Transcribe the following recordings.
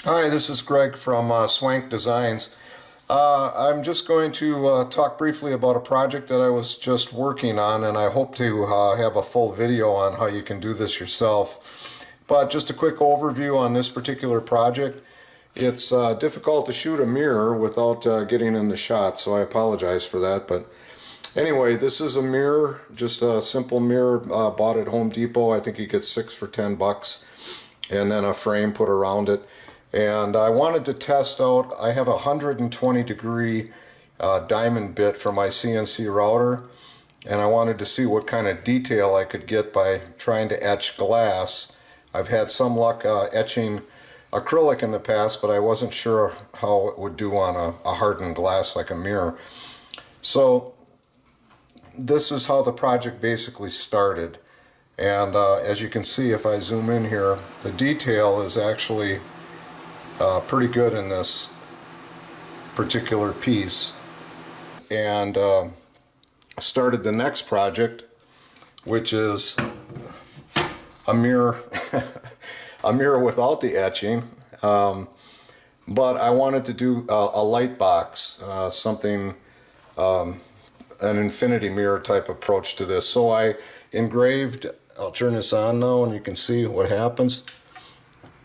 Hi, this is Greg from Swank Designs. I'm just going to talk briefly about a project that I was just working on, and I hope to have a full video on how you can do this yourself. But just a quick overview on this particular project. It's difficult to shoot a mirror without getting in the shot, so I apologize for that. But anyway, this is a mirror, just a simple mirror bought at Home Depot. I think you get 6 for $10, and then a frame put around it. And I wanted to test out, I have a 120-degree diamond bit for my CNC router, and I wanted to see what kind of detail I could get by trying to etch glass. I've had some luck etching acrylic in the past, but I wasn't sure how it would do on a hardened glass like a mirror. So this is how the project basically started. And as you can see, if I zoom in here, the detail is actually pretty good in this particular piece. And started the next project, which is a mirror a mirror without the etching, but I wanted to do a light box, something an infinity mirror type approach to this. So I engraved, I'll turn this on now and you can see what happens.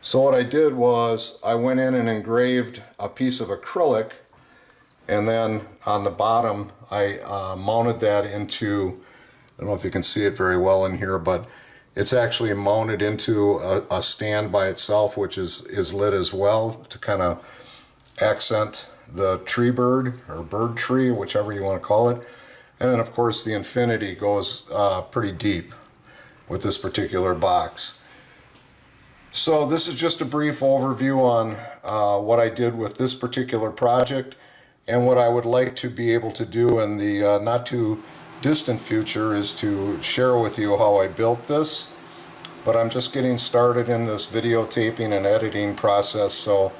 So what I did was I went in and engraved a piece of acrylic, and then on the bottom I mounted that into, I don't know if you can see it very well in here, but it's actually mounted into a stand by itself, which is lit as well to kind of accent the tree bird or bird tree, whichever you want to call it. And then of course the infinity goes pretty deep with this particular box. So this is just a brief overview on what I did with this particular project, and what I would like to be able to do in the not too distant future is to share with you how I built this. But I'm just getting started in this videotaping and editing process, so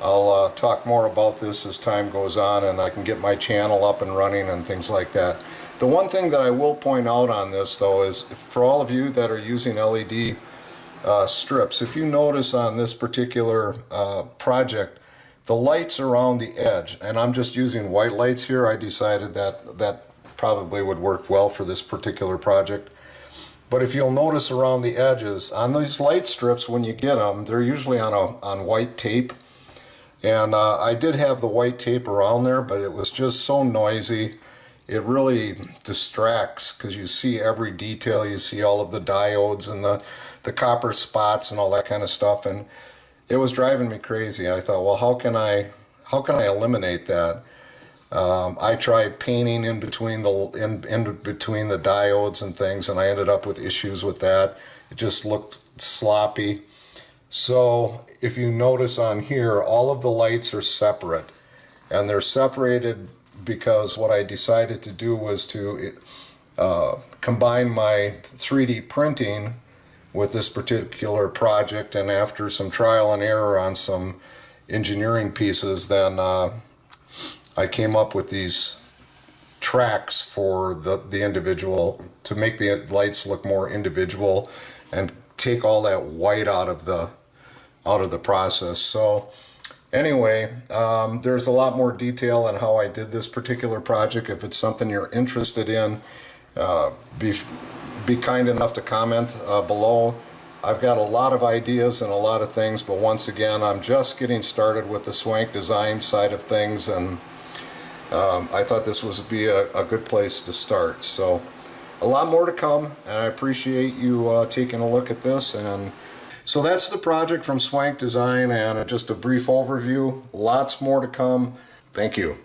I'll talk more about this as time goes on and I can get my channel up and running and things like that. The one thing that I will point out on this though is, for all of you that are using LED strips, if you notice on this particular project, the lights around the edge, and I'm just using white lights here, I decided that that probably would work well for this particular project. But if you'll notice around the edges, on these light strips, when you get them, they're usually on white tape. And I did have the white tape around there, but it was just so noisy. It really distracts because you see every detail. You see all of the diodes and the copper spots and all that kind of stuff, and it was driving me crazy. I thought, well, how can I eliminate that? I tried painting in between the diodes and things, and I ended up with issues with that. It just looked sloppy. So if you notice on here, all of the lights are separate, and they're separated because what I decided to do was to combine my 3D printing with this particular project, and after some trial and error on some engineering pieces, then I came up with these tracks for the individual, to make the lights look more individual and take all that white out of the process. So anyway, there's a lot more detail on how I did this particular project. If it's something you're interested in, be kind enough to comment below. I've got a lot of ideas and a lot of things, but once again, I'm just getting started with the Swank Design side of things, and I thought this would be a good place to start. So a lot more to come, and I appreciate you taking a look at this. And so that's the project from Swank Design, and just a brief overview. Lots more to come. Thank you.